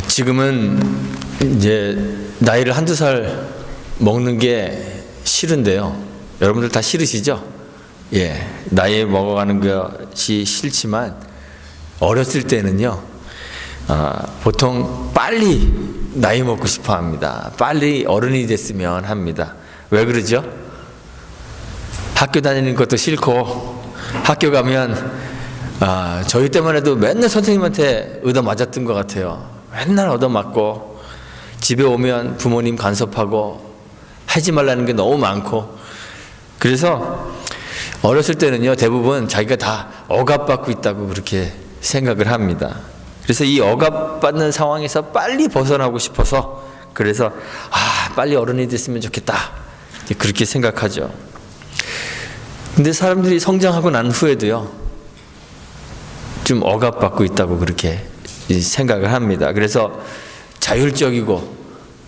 지금은 이제 나이를 한두 살 먹는 게 싫은데요. 여러분들 다 싫으시죠? 예, 나이 먹어가는 것이 싫지만 어렸을 때는요, 보통 빨리 나이 먹고 싶어 합니다. 빨리 어른이 됐으면 합니다. 왜 그러죠? 학교 다니는 것도 싫고, 학교 가면 저희 때만 해도 맨날 선생님한테 얻어맞았던 것 같아요. 맨날 얻어맞고, 집에 오면 부모님 간섭하고 하지 말라는 게 너무 많고, 그래서 어렸을 때는요, 대부분 자기가 다 억압받고 있다고 그렇게 생각을 합니다. 그래서 이 억압받는 상황에서 빨리 벗어나고 싶어서, 그래서 빨리 어른이 됐으면 좋겠다, 그렇게 생각하죠. 근데 사람들이 성장하고 난 후에도요, 좀 억압받고 있다고 그렇게 생각을 합니다. 그래서 자율적이고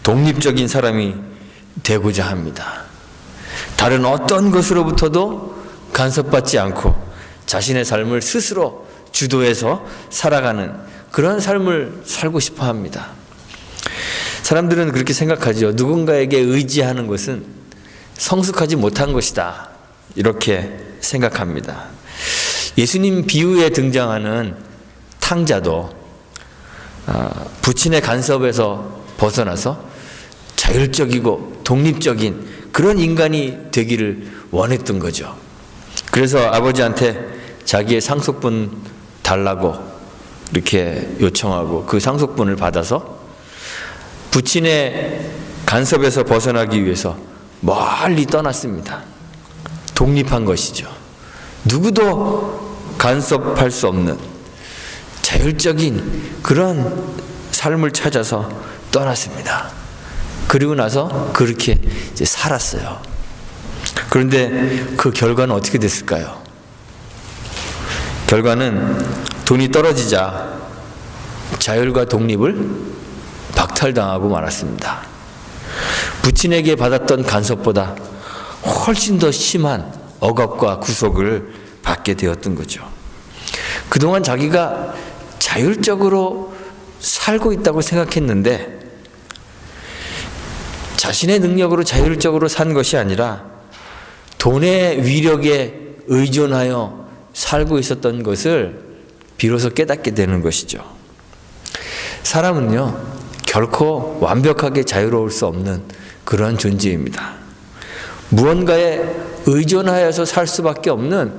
독립적인 사람이 되고자 합니다. 다른 어떤 것으로부터도 간섭받지 않고 자신의 삶을 스스로 주도해서 살아가는 그런 삶을 살고 싶어 합니다. 사람들은 그렇게 생각하죠. 누군가에게 의지하는 것은 성숙하지 못한 것이다, 이렇게 생각합니다. 예수님 비유에 등장하는 탕자도 부친의 간섭에서 벗어나서 자율적이고 독립적인 그런 인간이 되기를 원했던 거죠. 그래서 아버지한테 자기의 상속분 달라고 이렇게 요청하고 그 상속분을 받아서 부친의 간섭에서 벗어나기 위해서 멀리 떠났습니다. 독립한 것이죠. 누구도 간섭할 수 없는 자율적인 그런 삶을 찾아서 떠났습니다. 그리고 나서 그렇게 이제 살았어요. 그런데 그 결과는 어떻게 됐을까요? 결과는 돈이 떨어지자 자율과 독립을 박탈당하고 말았습니다. 부친에게 받았던 간섭보다 훨씬 더 심한 억압과 구속을 받게 되었던 거죠. 그동안 자기가 자율적으로 살고 있다고 생각했는데 자신의 능력으로 자율적으로 산 것이 아니라 돈의 위력에 의존하여 살고 있었던 것을 비로소 깨닫게 되는 것이죠. 사람은요, 결코 완벽하게 자유로울 수 없는 그런 존재입니다. 무언가에 의존하여서 살 수밖에 없는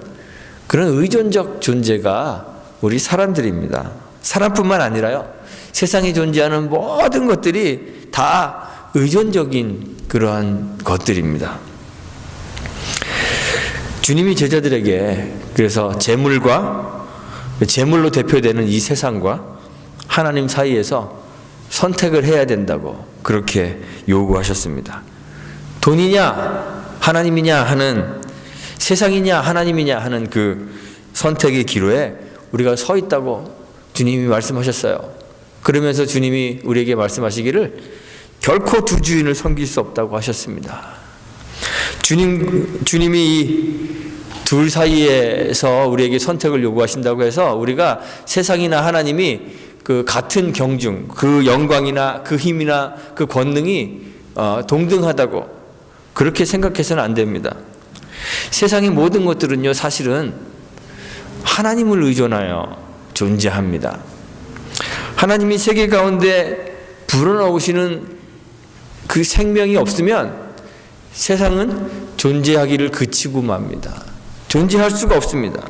그런 의존적 존재가 우리 사람들입니다. 사람뿐만 아니라요, 세상에 존재하는 모든 것들이 다 의존적인 그러한 것들입니다. 주님이 제자들에게 그래서 재물로 대표되는 이 세상과 하나님 사이에서 선택을 해야 된다고 그렇게 요구하셨습니다. 돈이냐 하나님이냐 하는, 세상이냐 하나님이냐 하는 그 선택의 기로에 우리가 서 있다고 주님이 말씀하셨어요. 그러면서 주님이 우리에게 말씀하시기를 결코 두 주인을 섬길 수 없다고 하셨습니다. 주님이 이 둘 사이에서 우리에게 선택을 요구하신다고 해서 우리가 세상이나 하나님이 그 같은 경중, 그 영광이나 그 힘이나 그 권능이 동등하다고 그렇게 생각해서는 안 됩니다. 세상의 모든 것들은요, 사실은 하나님을 의존하여 존재합니다. 하나님이 세계 가운데 불어넣으시는 그 생명이 없으면 세상은 존재하기를 그치고 맙니다. 존재할 수가 없습니다.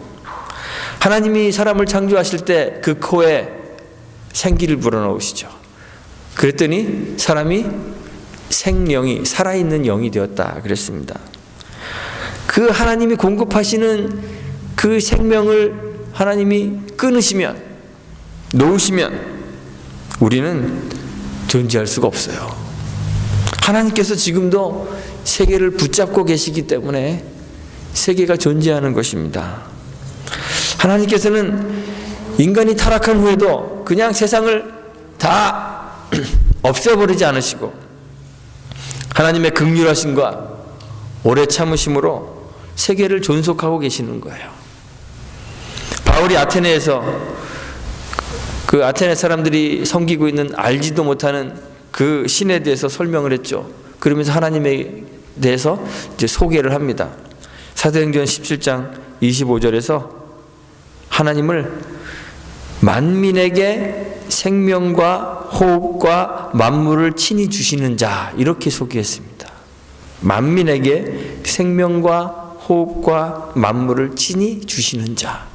하나님이 사람을 창조하실 때 그 코에 생기를 불어넣으시죠. 그랬더니 사람이 생명이 살아있는 영이 되었다 그랬습니다. 그 하나님이 공급하시는 그 생명을 하나님이 끊으시면, 놓으시면 우리는 존재할 수가 없어요. 하나님께서 지금도 세계를 붙잡고 계시기 때문에 세계가 존재하는 것입니다. 하나님께서는 인간이 타락한 후에도 그냥 세상을 다 없애버리지 않으시고 하나님의 긍휼하심과 오래 참으심으로 세계를 존속하고 계시는 거예요. 바울이 아테네에서 그 아테네 사람들이 섬기고 있는 알지도 못하는 그 신에 대해서 설명을 했죠. 그러면서 하나님에 대해서 이제 소개를 합니다. 사도행전 17장 25절에서 하나님을 만민에게 생명과 호흡과 만물을 친히 주시는 자, 이렇게 소개했습니다. 만민에게 생명과 호흡과 만물을 친히 주시는 자.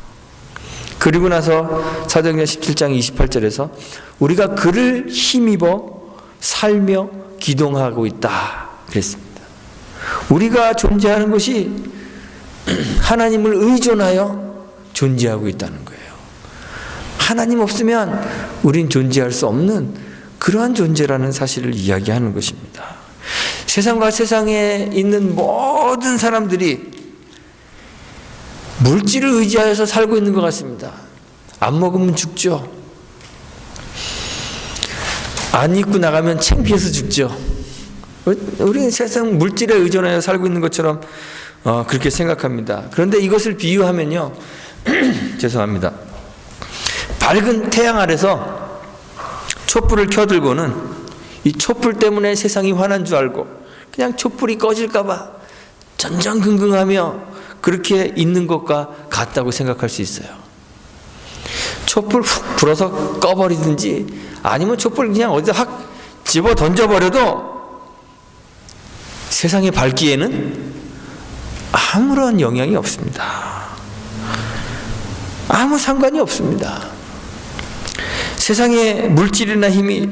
그리고 나서 사도행전 17장 28절에서 우리가 그를 힘입어 살며 기동하고 있다 그랬습니다. 우리가 존재하는 것이 하나님을 의존하여 존재하고 있다는 거예요. 하나님 없으면 우린 존재할 수 없는 그러한 존재라는 사실을 이야기하는 것입니다. 세상과 세상에 있는 모든 사람들이 물질을 의지하여서 살고 있는 것 같습니다. 안 먹으면 죽죠. 안 입고 나가면 창피해서 죽죠. 우리는 세상 물질에 의존하여 살고 있는 것처럼 그렇게 생각합니다. 그런데 이것을 비유하면요. 죄송합니다. 밝은 태양 아래서 촛불을 켜들고는 이 촛불 때문에 세상이 환한 줄 알고 그냥 촛불이 꺼질까 봐 전전긍긍하며 그렇게 있는 것과 같다고 생각할 수 있어요. 촛불 훅 불어서 꺼버리든지 아니면 촛불 그냥 어디다 확 집어 던져버려도 세상의 밝기에는 아무런 영향이 없습니다. 아무 상관이 없습니다. 세상의 물질이나 힘이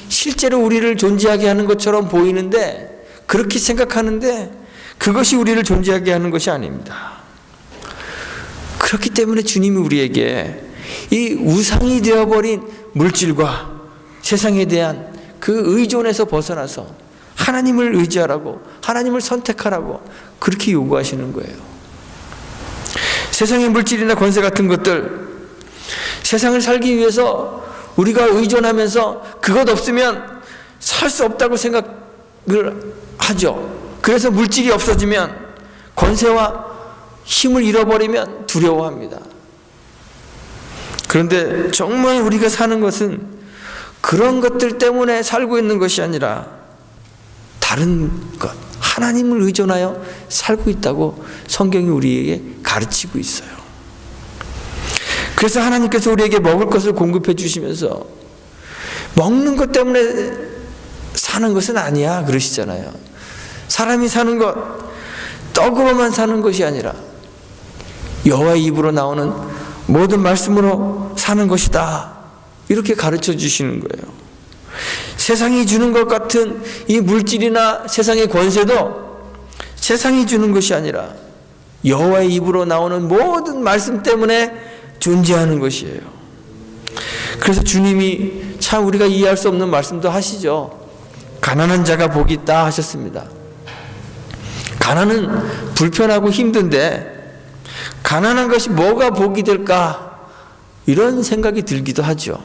실제로 우리를 존재하게 하는 것처럼 보이는데, 그렇게 생각하는데 그것이 우리를 존재하게 하는 것이 아닙니다. 그렇기 때문에 주님이 우리에게 이 우상이 되어버린 물질과 세상에 대한 그 의존에서 벗어나서 하나님을 의지하라고, 하나님을 선택하라고 그렇게 요구하시는 거예요. 세상의 물질이나 권세 같은 것들, 세상을 살기 위해서 우리가 의존하면서 그것 없으면 살 수 없다고 생각을 하죠. 그래서 물질이 없어지면, 권세와 힘을 잃어버리면 두려워합니다. 그런데 정말 우리가 사는 것은 그런 것들 때문에 살고 있는 것이 아니라 다른 것, 하나님을 의존하여 살고 있다고 성경이 우리에게 가르치고 있어요. 그래서 하나님께서 우리에게 먹을 것을 공급해 주시면서 먹는 것 때문에 사는 것은 아니야 그러시잖아요. 사람이 사는 것, 떡으로만 사는 것이 아니라 여호와의 입으로 나오는 모든 말씀으로 사는 것이다, 이렇게 가르쳐 주시는 거예요. 세상이 주는 것 같은 이 물질이나 세상의 권세도 세상이 주는 것이 아니라 여호와의 입으로 나오는 모든 말씀 때문에 존재하는 것이에요. 그래서 주님이 참 우리가 이해할 수 없는 말씀도 하시죠. 가난한 자가 복이 있다 하셨습니다. 가난은 불편하고 힘든데 가난한 것이 뭐가 복이 될까, 이런 생각이 들기도 하죠.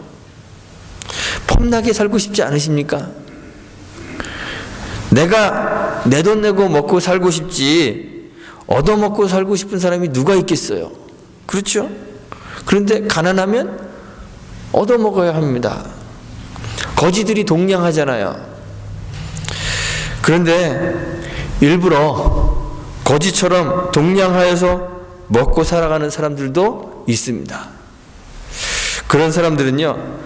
폼나게 살고 싶지 않으십니까? 내가 내 돈 내고 먹고 살고 싶지 얻어먹고 살고 싶은 사람이 누가 있겠어요? 그렇죠? 그런데 가난하면 얻어먹어야 합니다. 거지들이 동냥하잖아요. 그런데 일부러 거지처럼 동냥하여서 먹고 살아가는 사람들도 있습니다. 그런 사람들은요,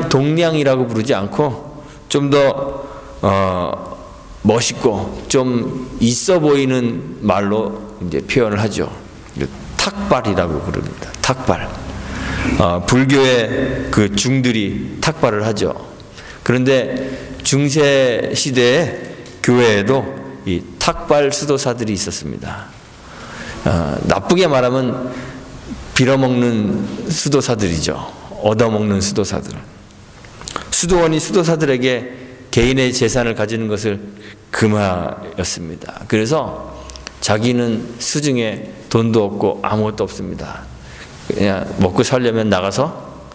동냥이라고 부르지 않고 좀 더 멋있고 좀 있어 보이는 말로 이제 표현을 하죠. 탁발이라고 부릅니다. 탁발. 불교의 그 중들이 탁발을 하죠. 그런데 중세 시대에 교회에도 이 탁발 수도사들이 있었습니다. 나쁘게 말하면 빌어먹는 수도사들이죠. 얻어먹는 수도사들. 수도원이 수도사들에게 개인의 재산을 가지는 것을 금하였습니다. 그래서 자기는 수중에 돈도 없고 아무것도 없습니다. 그냥 먹고 살려면 나가서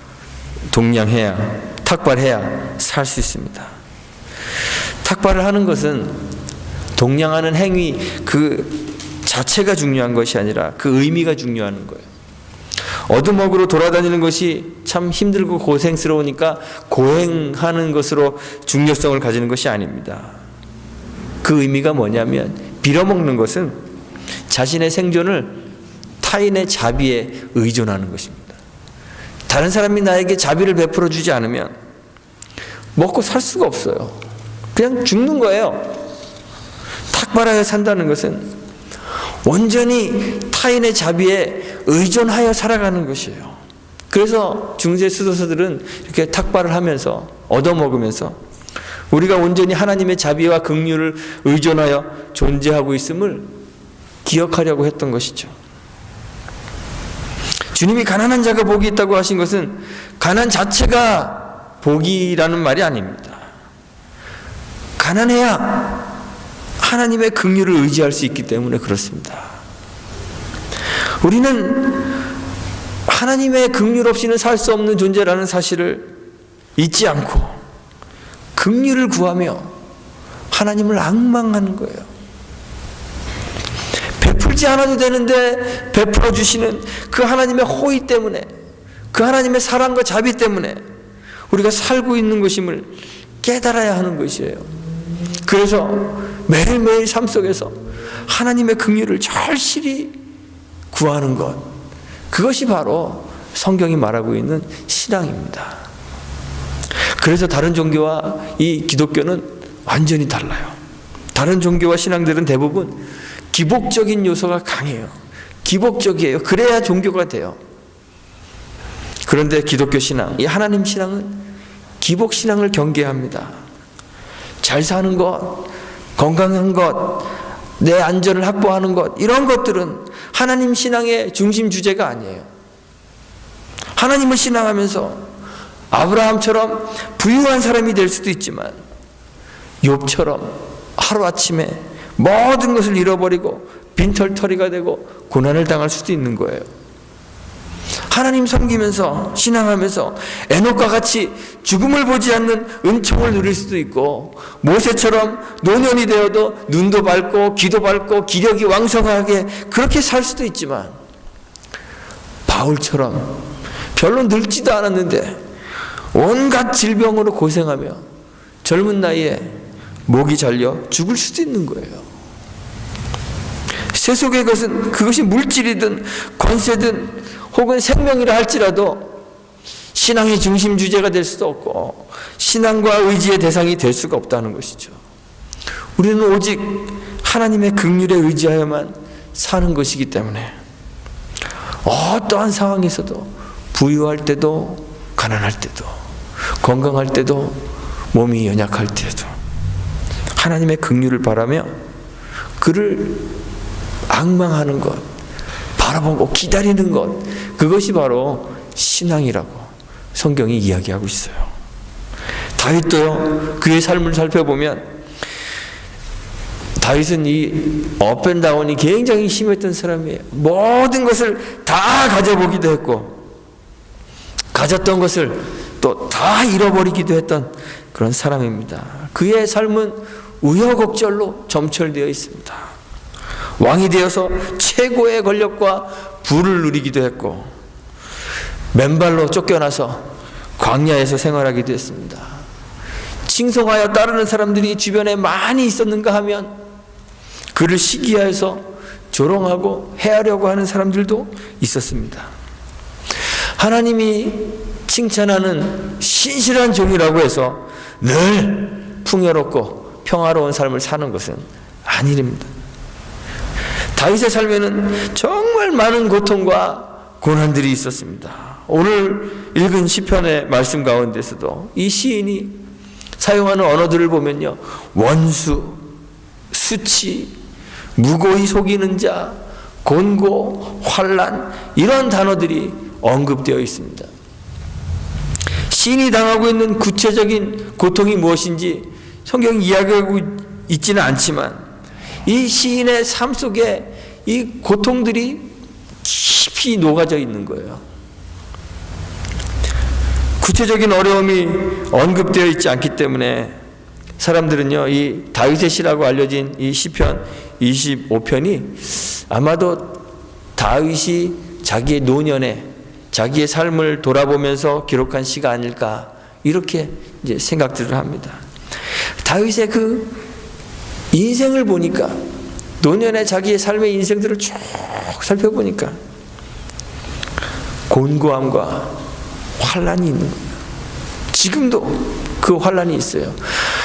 동냥해야, 탁발해야 살 수 있습니다. 탁발을 하는 것은 동냥하는 행위 그 자체가 중요한 것이 아니라 그 의미가 중요한 거예요. 얻어먹으러 돌아다니는 것이 참 힘들고 고생스러우니까 고행하는 것으로 중요성을 가지는 것이 아닙니다. 그 의미가 뭐냐면 빌어먹는 것은 자신의 생존을 타인의 자비에 의존하는 것입니다. 다른 사람이 나에게 자비를 베풀어 주지 않으면 먹고 살 수가 없어요. 그냥 죽는 거예요. 탁발하여 산다는 것은 온전히 타인의 자비에 의존하여 살아가는 것이에요. 그래서 중세 수도사들은 이렇게 탁발을 하면서 얻어먹으면서 우리가 온전히 하나님의 자비와 긍휼을 의존하여 존재하고 있음을 기억하려고 했던 것이죠. 주님이 가난한 자가 복이 있다고 하신 것은 가난 자체가 복이라는 말이 아닙니다. 가난해야 하나님의 긍휼을 의지할 수 있기 때문에 그렇습니다. 우리는 하나님의 긍휼 없이는 살 수 없는 존재라는 사실을 잊지 않고 긍휼을 구하며 하나님을 앙망하는 거예요. 베풀지 않아도 되는데 베풀어 주시는 그 하나님의 호의 때문에, 그 하나님의 사랑과 자비 때문에 우리가 살고 있는 것임을 깨달아야 하는 것이에요. 그래서 매일매일 삶 속에서 하나님의 긍휼을 절실히 구하는 것, 그것이 바로 성경이 말하고 있는 신앙입니다. 그래서 다른 종교와 이 기독교는 완전히 달라요. 다른 종교와 신앙들은 대부분 기복적인 요소가 강해요. 기복적이에요. 그래야 종교가 돼요. 그런데 기독교 신앙, 이 하나님 신앙은 기복 신앙을 경계합니다. 잘 사는 것, 건강한 것, 내 안전을 확보하는 것, 이런 것들은 하나님 신앙의 중심 주제가 아니에요. 하나님을 신앙하면서 아브라함처럼 부유한 사람이 될 수도 있지만 욥처럼 하루아침에 모든 것을 잃어버리고 빈털터리가 되고 고난을 당할 수도 있는 거예요. 하나님 섬기면서 신앙하면서 에녹과 같이 죽음을 보지 않는 은총을 누릴 수도 있고, 모세처럼 노년이 되어도 눈도 밝고 귀도 밝고 기력이 왕성하게 그렇게 살 수도 있지만, 바울처럼 별로 늙지도 않았는데 온갖 질병으로 고생하며 젊은 나이에 목이 잘려 죽을 수도 있는 거예요. 세속의 것은 그것이 물질이든 권세든 혹은 생명이라 할지라도 신앙의 중심 주제가 될 수도 없고 신앙과 의지의 대상이 될 수가 없다는 것이죠. 우리는 오직 하나님의 긍휼에 의지하여만 사는 것이기 때문에 어떠한 상황에서도 부유할 때도 가난할 때도 건강할 때도 몸이 연약할 때도 하나님의 긍휼을 바라며 그를 앙망하는 것, 바라보고 기다리는 것, 그것이 바로 신앙이라고 성경이 이야기하고 있어요. 다윗도요, 그의 삶을 살펴보면 다윗은 이 업앤다운이 굉장히 심했던 사람이에요. 모든 것을 다 가져보기도 했고 가졌던 것을 또 다 잃어버리기도 했던 그런 사람입니다. 그의 삶은 우여곡절로 점철되어 있습니다. 왕이 되어서 최고의 권력과 부를 누리기도 했고 맨발로 쫓겨나서 광야에서 생활하기도 했습니다. 칭송하여 따르는 사람들이 주변에 많이 있었는가 하면 그를 시기하여서 조롱하고 해하려고 하는 사람들도 있었습니다. 하나님이 칭찬하는 신실한 종이라고 해서 늘 풍요롭고 평화로운 삶을 사는 것은 아니랍니다. 다윗의 삶에는 정말 많은 고통과 고난들이 있었습니다. 오늘 읽은 시편의 말씀 가운데서도 이 시인이 사용하는 언어들을 보면요, 원수, 수치, 무고히 속이는 자, 곤고, 환난, 이런 단어들이 언급되어 있습니다. 시인이 당하고 있는 구체적인 고통이 무엇인지 성경이 이야기하고 있지는 않지만 이 시인의 삶 속에 이 고통들이 깊이 녹아져 있는 거예요. 구체적인 어려움이 언급되어 있지 않기 때문에 사람들은요, 이 다윗의 시라고 알려진 이 시편 25편이 아마도 다윗이 자기의 노년에 자기의 삶을 돌아보면서 기록한 시가 아닐까, 이렇게 이제 생각들을 합니다. 다윗의 그 인생을 보니까, 노년의 자기의 삶의 인생들을 쭉 살펴보니까 곤고함과 환란이 있는 거예요. 지금도 그 환란이 있어요.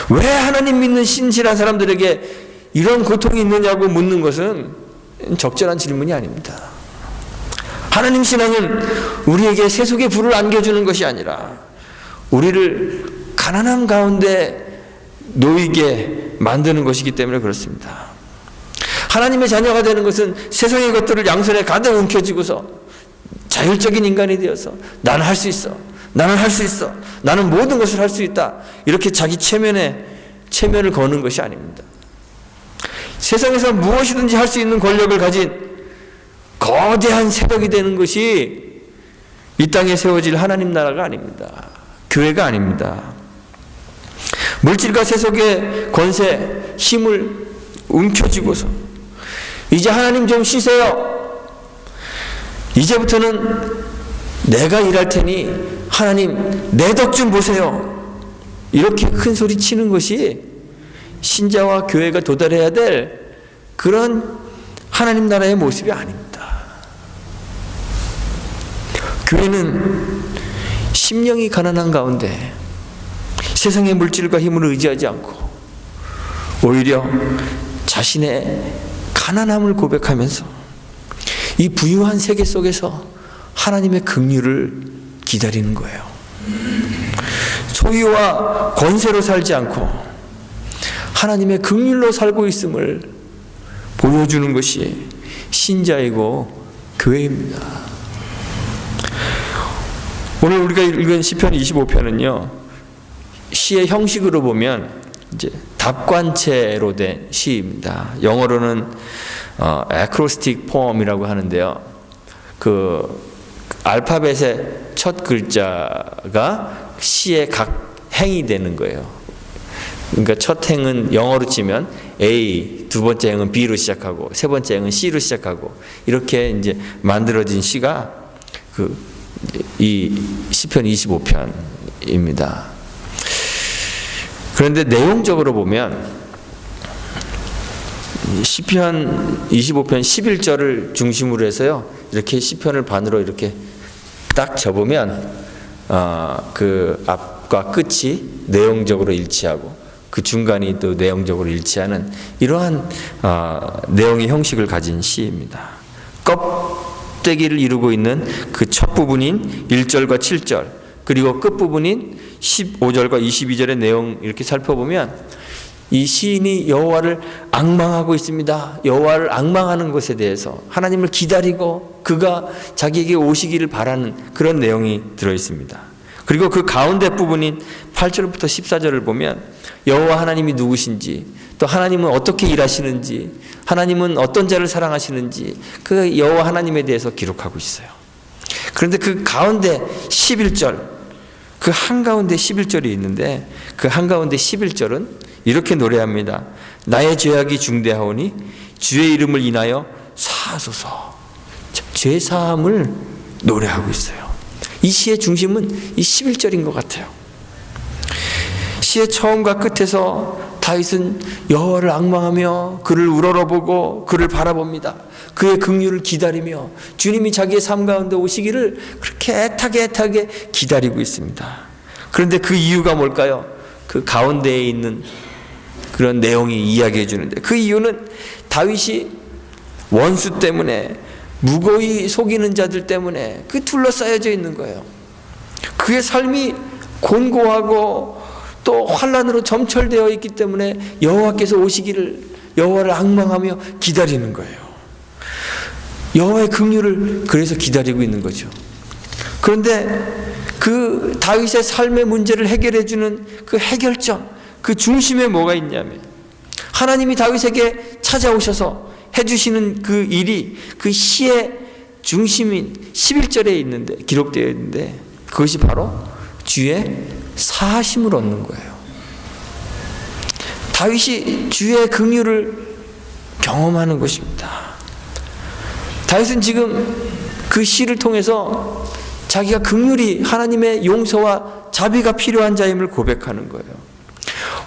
왜 하나님 믿는 신실한 사람들에게 이런 고통이 있느냐고 묻는 것은 적절한 질문이 아닙니다. 하나님 신앙은 우리에게 세속의 불을 안겨주는 것이 아니라 우리를 가난함 가운데 놓이게 만드는 것이기 때문에 그렇습니다. 하나님의 자녀가 되는 것은 세상의 것들을 양손에 가득 움켜쥐고서 자율적인 인간이 되어서 나는 할 수 있어, 나는 할 수 있어, 나는 모든 것을 할 수 있다, 이렇게 자기 체면을 거는 것이 아닙니다. 세상에서 무엇이든지 할 수 있는 권력을 가진 거대한 세력이 되는 것이 이 땅에 세워질 하나님 나라가 아닙니다. 교회가 아닙니다. 물질과 세속의 권세, 힘을 움켜쥐고서 이제 하나님 좀 쉬세요, 이제부터는 내가 일할 테니 하나님 내 덕 좀 보세요, 이렇게 큰 소리 치는 것이 신자와 교회가 도달해야 될 그런 하나님 나라의 모습이 아닙니다. 교회는 심령이 가난한 가운데 세상의 물질과 힘을 의지하지 않고 오히려 자신의 가난함을 고백하면서 이 부유한 세계 속에서 하나님의 긍휼을 기다리는 거예요. 소유와 권세로 살지 않고 하나님의 긍휼로 살고 있음을 보여주는 것이 신자이고 교회입니다. 오늘 우리가 읽은 시편 25편은요, 시의 형식으로 보면 이제 답관체로 된 시입니다. 영어로는 acrostic poem이라고 하는데요. 그 알파벳의 첫 글자가 시의 각 행이 되는 거예요. 그러니까 첫 행은 영어로 치면 A, 두 번째 행은 B로 시작하고 세 번째 행은 C로 시작하고 이렇게 이제 만들어진 시가 이 시편 25편입니다. 그런데 내용적으로 보면 시편 25편 11절을 중심으로 해서요, 이렇게 시편을 반으로 이렇게 딱 접으면 그 앞과 끝이 내용적으로 일치하고 그 중간이 또 내용적으로 일치하는 이러한 내용의 형식을 가진 시입니다. 껍데기를 이루고 있는 그 첫 부분인 1절과 7절, 그리고 끝부분인 15절과 22절의 내용 이렇게 살펴보면 이 시인이 여호와를 앙망하고 있습니다. 여호와를 앙망하는 것에 대해서 하나님을 기다리고 그가 자기에게 오시기를 바라는 그런 내용이 들어있습니다. 그리고 그 가운데 부분인 8절부터 14절을 보면 여호와 하나님이 누구신지, 또 하나님은 어떻게 일하시는지, 하나님은 어떤 자를 사랑하시는지 그 여호와 하나님에 대해서 기록하고 있어요. 그런데 그 가운데 11절, 그 한가운데 11절이 있는데 그 한가운데 11절은 이렇게 노래합니다. 나의 죄악이 중대하오니 주의 이름을 인하여 사하소서. 죄사함을 노래하고 있어요. 이 시의 중심은 이 11절인 것 같아요. 시의 처음과 끝에서 다윗은 여호와를 앙망하며 그를 우러러보고 그를 바라봅니다. 그의 긍휼을 기다리며 주님이 자기의 삶 가운데 오시기를 그렇게 애타게 기다리고 있습니다. 그런데 그 이유가 뭘까요? 그 가운데에 있는 그런 내용이 이야기해 주는데, 그 이유는 다윗이 원수 때문에, 무고히 속이는 자들 때문에 그 둘러싸여져 있는 거예요. 그의 삶이 곤고하고 또 환난으로 점철되어 있기 때문에 여호와께서 오시기를 여호와를 앙망하며 기다리는 거예요. 여호와의 긍휼을 그래서 기다리고 있는 거죠. 그런데 그 다윗의 삶의 문제를 해결해 주는 그 해결점, 그 중심에 뭐가 있냐면 하나님이 다윗에게 찾아오셔서 해주시는 그 일이 그 시의 중심인 11절에 있는데, 기록되어 있는데, 그것이 바로 주의 사하심을 얻는 거예요. 다윗이 주의 긍휼을 경험하는 것입니다. 다윗은 지금 그 시를 통해서 자기가 긍휼히 하나님의 용서와 자비가 필요한 자임을 고백하는 거예요.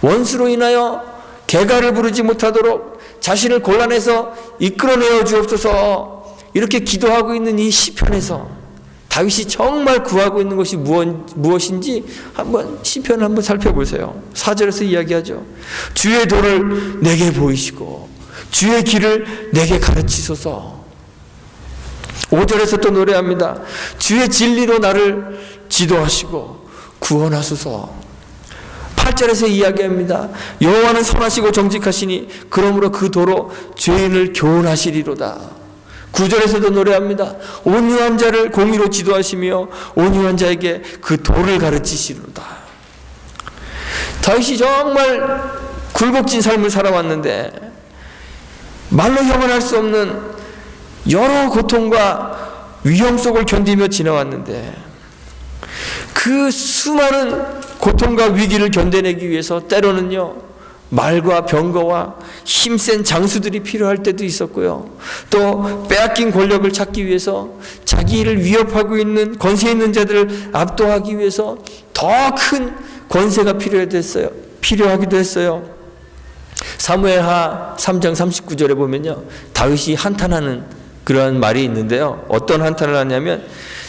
원수로 인하여 개가를 부르지 못하도록 자신을 곤란해서 이끌어내어 주옵소서, 이렇게 기도하고 있는 이 시편에서 다윗이 정말 구하고 있는 것이 무엇인지 한번 시편을 한번 살펴보세요. 4절에서 이야기하죠. 주의 도를 내게 보이시고 주의 길을 내게 가르치소서. 5절에서 또 노래합니다. 주의 진리로 나를 지도하시고 구원하소서. 8절에서 이야기합니다. 여호와는 선하시고 정직하시니 그러므로 그 도로 죄인을 교훈하시리로다. 9절에서도 노래합니다. 온유한 자를 공의로 지도하시며 온유한 자에게 그 도를 가르치시리로다. 다윗이 정말 굴복진 삶을 살아왔는데 말로 형언할 수 없는 여러 고통과 위험 속을 견디며 지나왔는데 그 수많은 고통과 위기를 견뎌내기 위해서 때로는요 말과 병거와 힘센 장수들이 필요할 때도 있었고요, 또 빼앗긴 권력을 찾기 위해서 자기를 위협하고 있는 권세 있는 자들을 압도하기 위해서 더 큰 권세가 필요하기도 했어요. 사무엘하 3장 39절에 보면요 다윗이 한탄하는 그러한 말이 있는데요, 어떤 한탄을 하냐면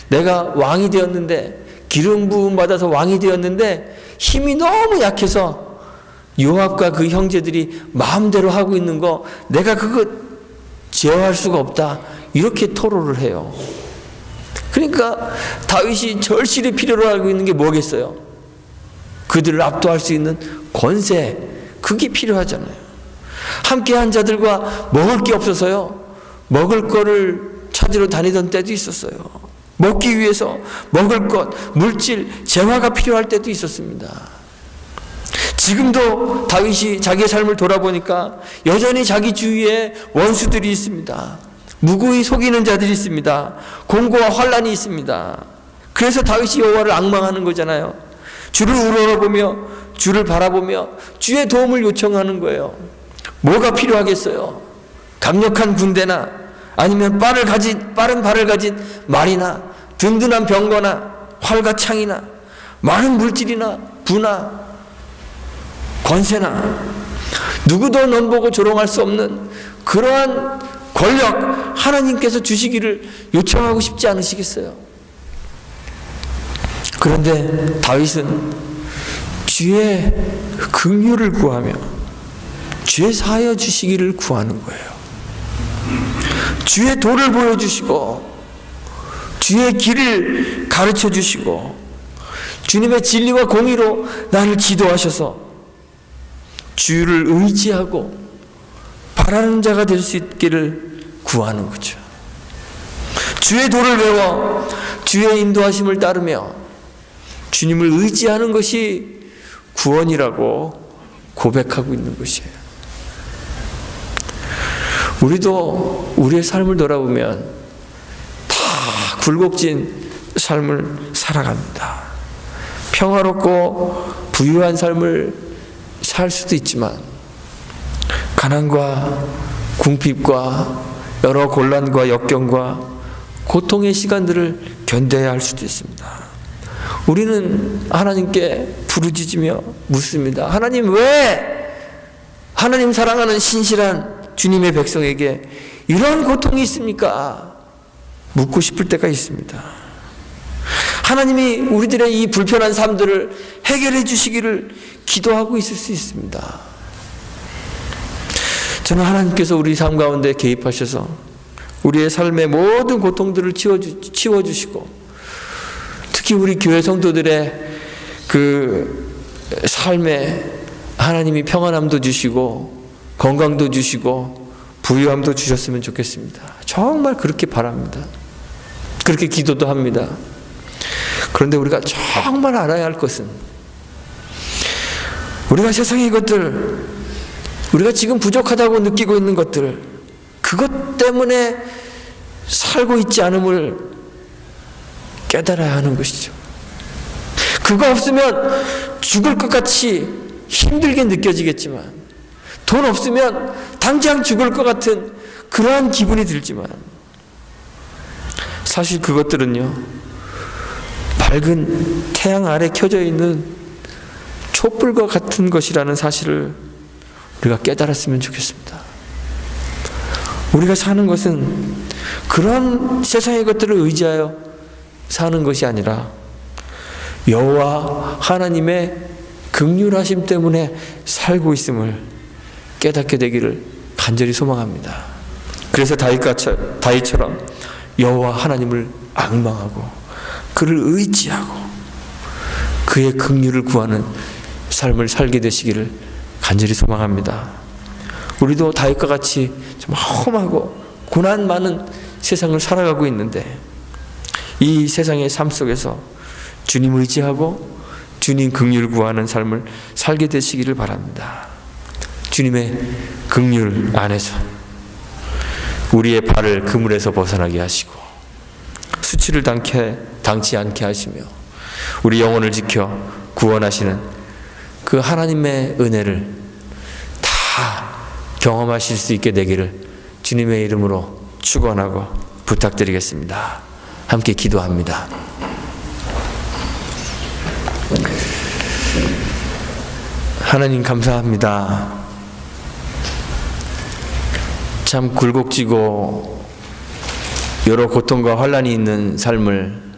내가 왕이 되었는데, 기름 부음 받아서 왕이 되었는데 힘이 너무 약해서 요압과 그 형제들이 마음대로 하고 있는 거 내가 그거 제어할 수가 없다, 이렇게 토로를 해요. 그러니까 다윗이 절실히 필요로 알고 있는 게 뭐겠어요? 그들을 압도할 수 있는 권세, 그게 필요하잖아요. 함께한 자들과 먹을 게 없어서요 먹을 거를 찾으러 다니던 때도 있었어요. 먹기 위해서 먹을 것, 물질, 재화가 필요할 때도 있었습니다. 지금도 다윗이 자기의 삶을 돌아보니까 여전히 자기 주위에 원수들이 있습니다. 무고히 속이는 자들이 있습니다. 공고와 환란이 있습니다. 그래서 다윗이 여호와를 앙망하는 거잖아요. 주를 우러러보며 주를 바라보며 주의 도움을 요청하는 거예요. 뭐가 필요하겠어요? 강력한 군대나 아니면 빠른 발을 가진 말이나 든든한 병거나 활과 창이나 많은 물질이나 부나 권세나 누구도 넘보고 조롱할 수 없는 그러한 권력 하나님께서 주시기를 요청하고 싶지 않으시겠어요? 그런데 다윗은 주의 긍휼을 구하며 주의 사하여 주시기를 구하는 거예요. 주의 도를 보여주시고 주의 길을 가르쳐 주시고 주님의 진리와 공의로 나를 지도하셔서 주를 의지하고 바라는 자가 될 수 있기를 구하는 거죠. 주의 도를 배워 주의 인도하심을 따르며 주님을 의지하는 것이 구원이라고 고백하고 있는 것이에요. 우리도 우리의 삶을 돌아보면 다 굴곡진 삶을 살아갑니다. 평화롭고 부유한 삶을 살 수도 있지만 가난과 궁핍과 여러 곤란과 역경과 고통의 시간들을 견뎌야 할 수도 있습니다. 우리는 하나님께 부르짖으며 묻습니다. 하나님, 왜 하나님 사랑하는 신실한 주님의 백성에게 이런 고통이 있습니까? 묻고 싶을 때가 있습니다. 하나님이 우리들의 이 불편한 삶들을 해결해 주시기를 기도하고 있을 수 있습니다. 저는 하나님께서 우리 삶 가운데 개입하셔서 우리의 삶의 모든 고통들을 치워주시고 특히 우리 교회 성도들의 그 삶에 하나님이 평안함도 주시고 건강도 주시고 부유함도 주셨으면 좋겠습니다. 정말 그렇게 바랍니다. 그렇게 기도도 합니다. 그런데 우리가 정말 알아야 할 것은 우리가 세상의 것들, 우리가 지금 부족하다고 느끼고 있는 것들, 그것 때문에 살고 있지 않음을 깨달아야 하는 것이죠. 그거 없으면 죽을 것 같이 힘들게 느껴지겠지만, 돈 없으면 당장 죽을 것 같은 그러한 기분이 들지만, 사실 그것들은요 밝은 태양 아래 켜져 있는 촛불과 같은 것이라는 사실을 우리가 깨달았으면 좋겠습니다. 우리가 사는 것은 그런 세상의 것들을 의지하여 사는 것이 아니라 여호와 하나님의 긍휼하심 때문에 살고 있음을 깨닫게 되기를 간절히 소망합니다. 그래서 다윗처럼 여호와 하나님을 앙망하고 그를 의지하고 그의 긍휼을 구하는 삶을 살게 되시기를 간절히 소망합니다. 우리도 다윗과 같이 좀 험하고 고난 많은 세상을 살아가고 있는데 이 세상의 삶 속에서 주님 의지하고 주님 긍휼 구하는 삶을 살게 되시기를 바랍니다. 주님의 긍휼 안에서 우리의 발을 그물에서 벗어나게 하시고 수치를 당치 않게 하시며 우리 영혼을 지켜 구원하시는 그 하나님의 은혜를 다 경험하실 수 있게 되기를 주님의 이름으로 축원하고 부탁드리겠습니다. 함께 기도합니다. 하나님 감사합니다. 참 굴곡지고 여러 고통과 환난이 있는 삶을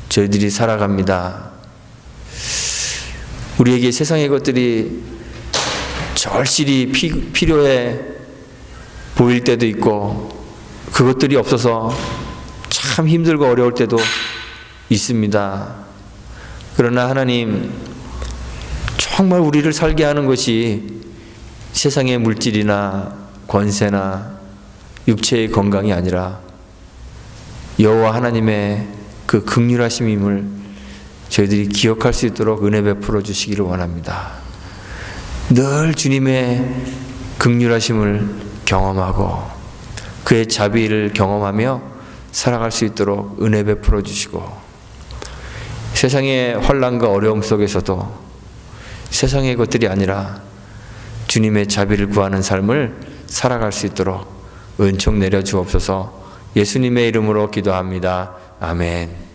저희들이 살아갑니다. 우리에게 세상의 것들이 절실히 필요해 보일 때도 있고 그것들이 없어서 참 힘들고 어려울 때도 있습니다. 그러나 하나님, 정말 우리를 살게 하는 것이 세상의 물질이나 권세나 육체의 건강이 아니라 여호와 하나님의 그 긍휼하심임을 저희들이 기억할 수 있도록 은혜 베풀어 주시기를 원합니다. 늘 주님의 긍휼하심을 경험하고 그의 자비를 경험하며 살아갈 수 있도록 은혜 베풀어 주시고 세상의 환난과 어려움 속에서도 세상의 것들이 아니라 주님의 자비를 구하는 삶을 살아갈 수 있도록 은총 내려 주옵소서. 예수님의 이름으로 기도합니다. 아멘.